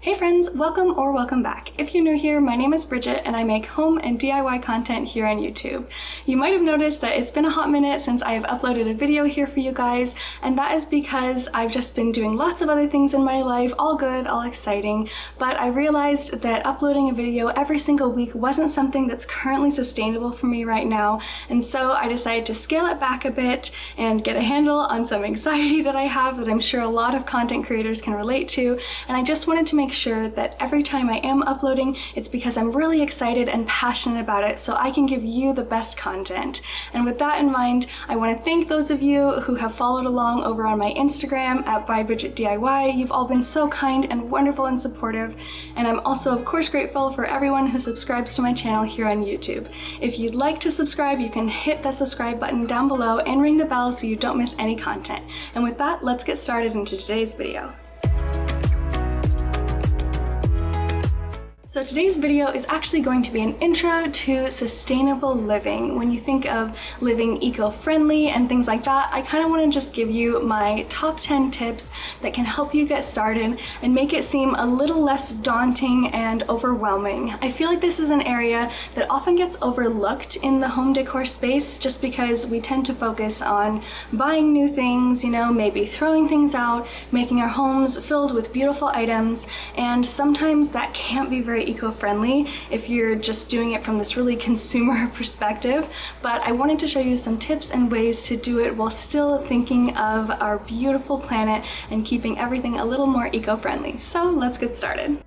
Hey friends, welcome or welcome back. If you're new here, my name is Bridget and I make home and DIY content here on YouTube. You might have noticed that it's been a hot minute since I have uploaded a video here for you guys, and that is because I've just been doing lots of other things in my life, all good, all exciting, but I realized that uploading a video every single week wasn't something that's currently sustainable for me right now, and so I decided to scale it back a bit and get a handle on some anxiety that I have that I'm sure a lot of content creators can relate to, and I just wanted to make sure that every time I am uploading, it's because I'm really excited and passionate about it so I can give you the best content. And with that in mind, I want to thank those of you who have followed along over on my Instagram at bybridgetdiy. You've all been so kind and wonderful and supportive, and I'm also of course grateful for everyone who subscribes to my channel here on YouTube. If you'd like to subscribe, you can hit that subscribe button down below and ring the bell so you don't miss any content. And with that, let's get started into today's video. So today's video is actually going to be an intro to sustainable living. When you think of living eco-friendly and things like that, I kind of want to just give you my top 10 tips that can help you get started and make it seem a little less daunting and overwhelming. I feel like this is an area that often gets overlooked in the home decor space just because we tend to focus on buying new things, you know, maybe throwing things out, making our homes filled with beautiful items, and sometimes that can't be very eco-friendly if you're just doing it from this really consumer perspective. But I wanted to show you some tips and ways to do it while still thinking of our beautiful planet and keeping everything a little more eco-friendly. So let's get started.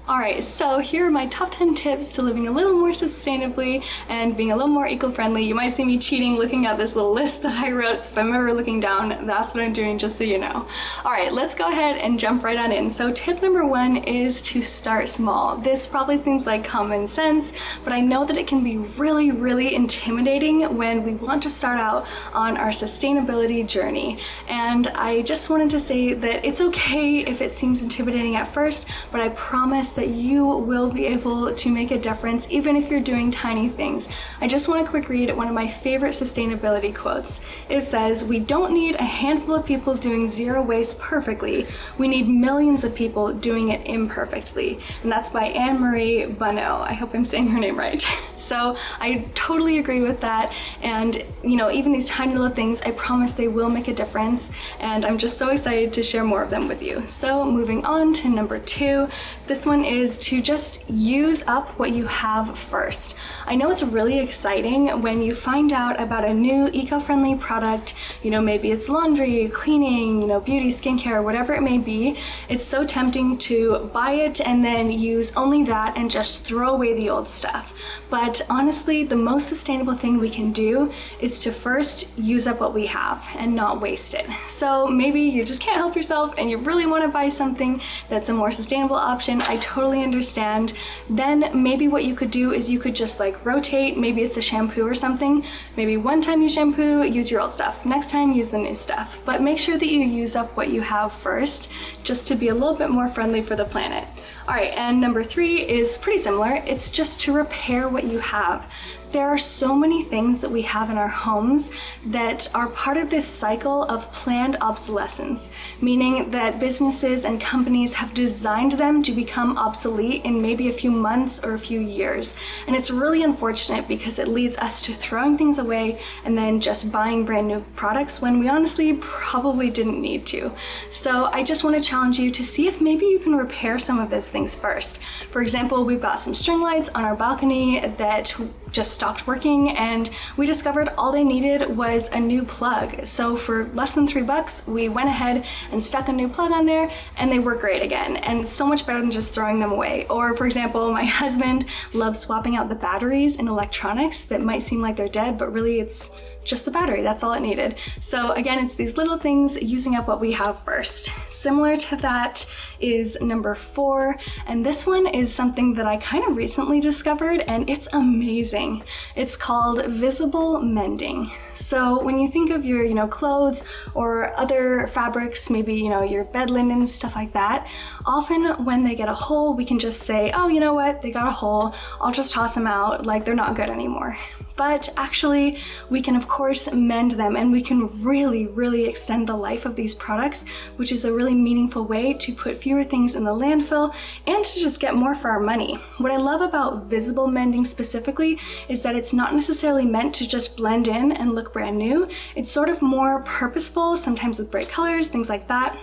Alright, so here are my top 10 tips to living a little more sustainably and being a little more eco-friendly. You might see me cheating looking at this little list that I wrote, so if I'm ever looking down, that's what I'm doing, just so you know. Alright, let's go ahead and jump right on in. So tip number one is to start small. This probably seems like common sense, but I know that it can be really, really intimidating when we want to start out on our sustainability journey. And I just wanted to say that it's okay if it seems intimidating at first, but I promise that you will be able to make a difference even if you're doing tiny things. I just want to quick read one of my favorite sustainability quotes. It says, "We don't need a handful of people doing zero waste perfectly. We need millions of people doing it imperfectly." And that's by Anne-Marie Bonneau. I hope I'm saying her name right. So I totally agree with that. And you know, even these tiny little things, I promise they will make a difference. And I'm just so excited to share more of them with you. So moving on to number two, this one is to just use up what you have first. I know it's really exciting when you find out about a new eco-friendly product, you know, maybe it's laundry, cleaning, you know, beauty, skincare, whatever it may be. It's so tempting to buy it and then use only that and just throw away the old stuff. But honestly, the most sustainable thing we can do is to first use up what we have and not waste it. So maybe you just can't help yourself and you really want to buy something that's a more sustainable option. I totally understand. Then maybe what you could do is you could just like rotate. Maybe it's a shampoo or something. Maybe one time you shampoo, use your old stuff. Next time, use the new stuff. But make sure that you use up what you have first, just to be a little bit more friendly for the planet. All right, and number three is pretty similar. It's just to repair what you have. There are so many things that we have in our homes that are part of this cycle of planned obsolescence, meaning that businesses and companies have designed them to become obsolete in maybe a few months or a few years. And it's really unfortunate because it leads us to throwing things away and then just buying brand new products when we honestly probably didn't need to. So I just want to challenge you to see if maybe you can repair some of those things first. For example, we've got some string lights on our balcony that just stopped working, and we discovered all they needed was a new plug. So for less than $3, we went ahead and stuck a new plug on there and they work great again, and so much better than just throwing them away. Or for example, my husband loves swapping out the batteries in electronics that might seem like they're dead, but really it's just the battery, that's all it needed. So again, it's these little things, using up what we have first. Similar to that is number four, and this one is something that I kind of recently discovered and it's amazing. It's called visible mending. So when you think of your, you know, clothes or other fabrics, maybe, you know, your bed linen, stuff like that, often when they get a hole, we can just say, oh, you know what, they got a hole, I'll just toss them out, like they're not good anymore. but actually we can of course mend them, and we can really extend the life of these products, which is a really meaningful way to put fewer things in the landfill and to just get more for our money. What I love about visible mending specifically is that it's not necessarily meant to just blend in and look brand new. It's sort of more purposeful, sometimes with bright colors, things like that.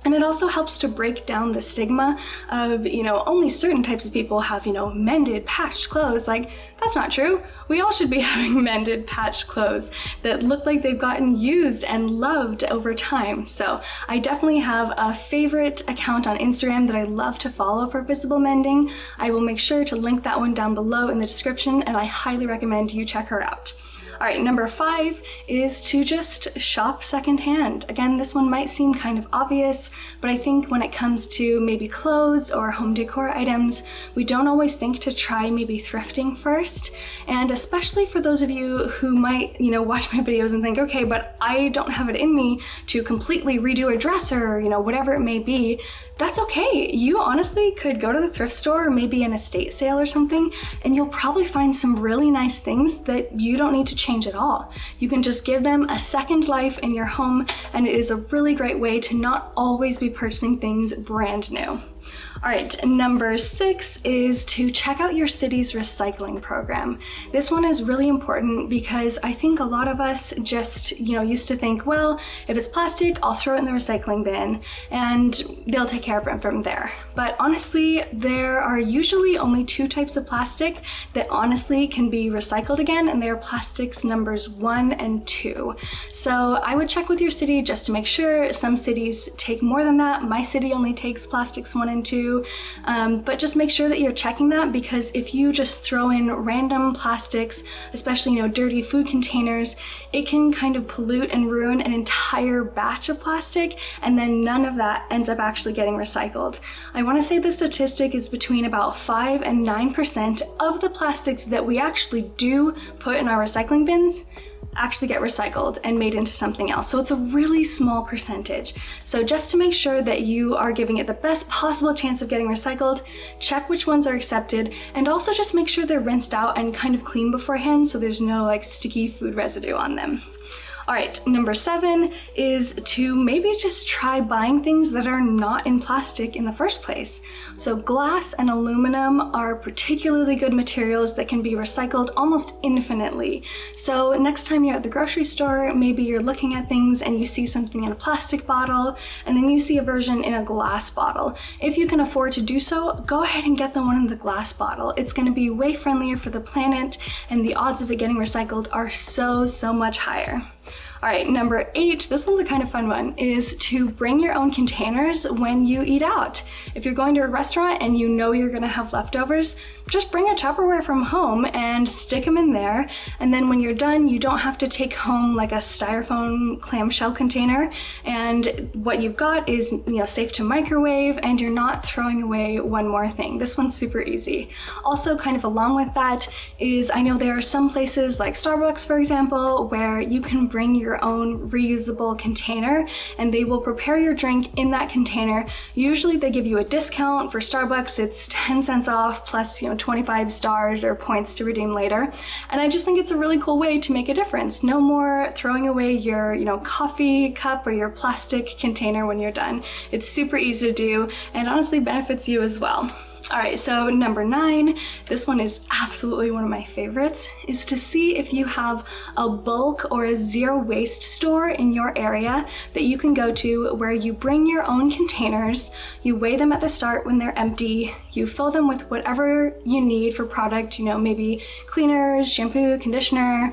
And it also helps to break down the stigma of, only certain types of people have, mended, patched clothes. Like, that's not true. We all should be having mended, patched clothes that look like they've gotten used and loved over time. So I definitely have a favorite account on Instagram that I love to follow for visible mending. I will make sure to link that one down below in the description, and I highly recommend you check her out. All right, number 5 is to just shop secondhand. Again, this one might seem kind of obvious, but I think when it comes to maybe clothes or home decor items, we don't always think to try maybe thrifting first. And especially for those of you who might, watch my videos and think, okay, but I don't have it in me to completely redo a dresser, whatever it may be. That's okay. You honestly could go to the thrift store or maybe an estate sale or something, and you'll probably find some really nice things that you don't need to change at all. You can just give them a second life in your home, and it is a really great way to not always be purchasing things brand new. All right, number 6 is to check out your city's recycling program. This one is really important because I think a lot of us just, used to think, well, if it's plastic, I'll throw it in the recycling bin and they'll take care of it from there. But honestly, there are usually only 2 types of plastic that honestly can be recycled again, and they are plastics numbers 1 and 2. So I would check with your city just to make sure. Some cities take more than that. My city only takes plastics 1 and 2. But just make sure that you're checking that, because if you just throw in random plastics, especially dirty food containers, it can kind of pollute and ruin an entire batch of plastic, and then none of that ends up actually getting recycled. I want to say the statistic is between about 5 and 9% of the plastics that we actually do put in our recycling bins actually get recycled and made into something else. So it's a really small percentage. So just to make sure that you are giving it the best possible chance of getting recycled, check which ones are accepted, and also just make sure they're rinsed out and kind of clean beforehand so there's no sticky food residue on them. All right, number 7 is to maybe just try buying things that are not in plastic in the first place. So glass and aluminum are particularly good materials that can be recycled almost infinitely. So next time you're at the grocery store, maybe you're looking at things and you see something in a plastic bottle, and then you see a version in a glass bottle. If you can afford to do so, go ahead and get the one in the glass bottle. It's going to be way friendlier for the planet, and the odds of it getting recycled are so much higher. All right, number 8, this one's a kind of fun one, is to bring your own containers when you eat out. If you're going to a restaurant and you know you're gonna have leftovers, just bring a Tupperware from home and stick them in there. And then when you're done, you don't have to take home like a styrofoam clamshell container. And what you've got is, safe to microwave, and you're not throwing away one more thing. This one's super easy. Also, kind of along with that is, I know there are some places like Starbucks, for example, where you can bring your own reusable container, and they will prepare your drink in that container. Usually they give you a discount. For Starbucks, it's 10 cents off plus 25 stars or points to redeem later. And I just think it's a really cool way to make a difference. No more throwing away your coffee cup or your plastic container when you're done. It's super easy to do, and honestly benefits you as well. All right, so number 9, this one is absolutely one of my favorites, is to see if you have a bulk or a zero waste store in your area that you can go to, where you bring your own containers, you weigh them at the start when they're empty, you fill them with whatever you need for product, maybe cleaners, shampoo, conditioner,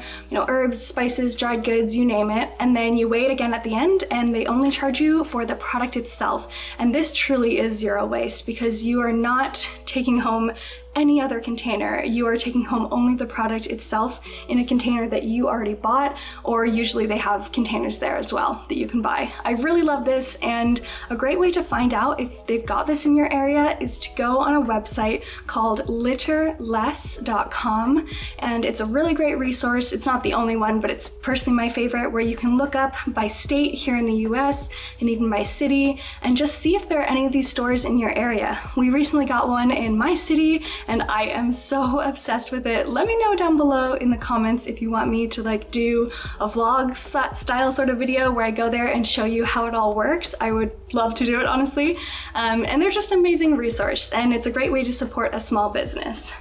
herbs, spices, dried goods, you name it, and then you weigh it again at the end, and they only charge you for the product itself. And this truly is zero waste, because you are not taking home any other container. You are taking home only the product itself in a container that you already bought, or usually they have containers there as well that you can buy. I really love this, and a great way to find out if they've got this in your area is to go on a website called litterless.com, and it's a really great resource. It's not the only one, but it's personally my favorite, where you can look up by state here in the US and even by city and just see if there are any of these stores in your area. We recently got one in my city, and I am so obsessed with it. Let me know down below in the comments if you want me to like do a vlog style sort of video where I go there and show you how it all works. I would love to do it, honestly. And they're just an amazing resource, and it's a great way to support a small business.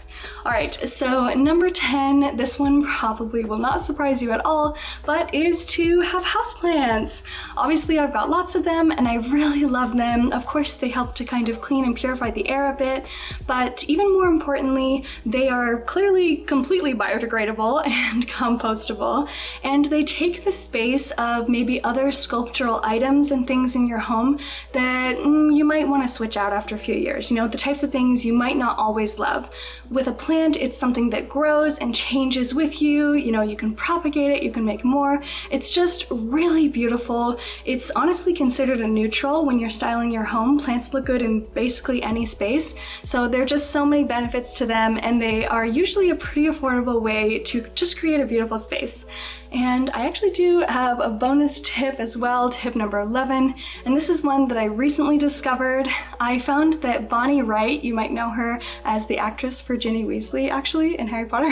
All right, so number 10, this one probably will not surprise you at all, but is to have houseplants. Obviously, I've got lots of them and I really love them. Of course, they help to kind of clean and purify the air a bit, but even more importantly, they are clearly completely biodegradable and compostable, and they take the space of maybe other sculptural items and things in your home that you might want to switch out after a few years. You know, the types of things you might not always love. With a plant, it's something that grows and changes with you. You know, you can propagate it, you can make more. It's just really beautiful. It's honestly considered a neutral when you're styling your home. Plants look good in basically any space. So there are just so many benefits to them, and they are usually a pretty affordable way to just create a beautiful space. And I actually do have a bonus tip as well, tip number 11, and this is one that I recently discovered. I found that Bonnie Wright, you might know her as the actress for Ginny Weasley actually in Harry Potter,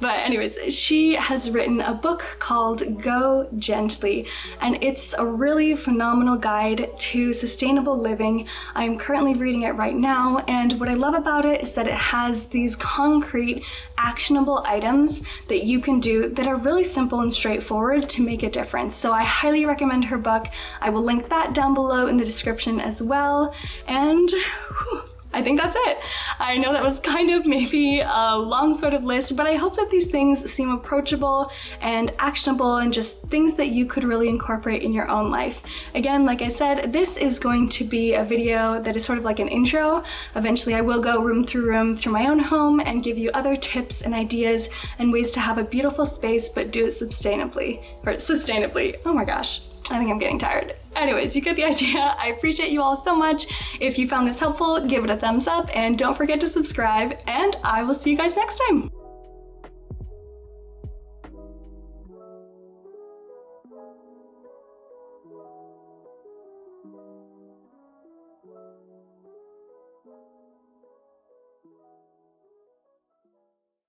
but anyways, she has written a book called Go Gently, and it's a really phenomenal guide to sustainable living. I'm currently reading it right now, and what I love about it is that it has these concrete, actionable items that you can do that are really simple and straightforward to make a difference. So I highly recommend her book. I will link that down below in the description as well. And I think that's it. I know that was kind of maybe a long sort of list, but I hope that these things seem approachable and actionable and just things that you could really incorporate in your own life. Again, like I said, this is going to be a video that is sort of like an intro. Eventually I will go room through my own home and give you other tips and ideas and ways to have a beautiful space, but do it sustainably. Oh my gosh. I think I'm getting tired. Anyways, you get the idea. I appreciate you all so much. If you found this helpful, give it a thumbs up and don't forget to subscribe, and I will see you guys next time.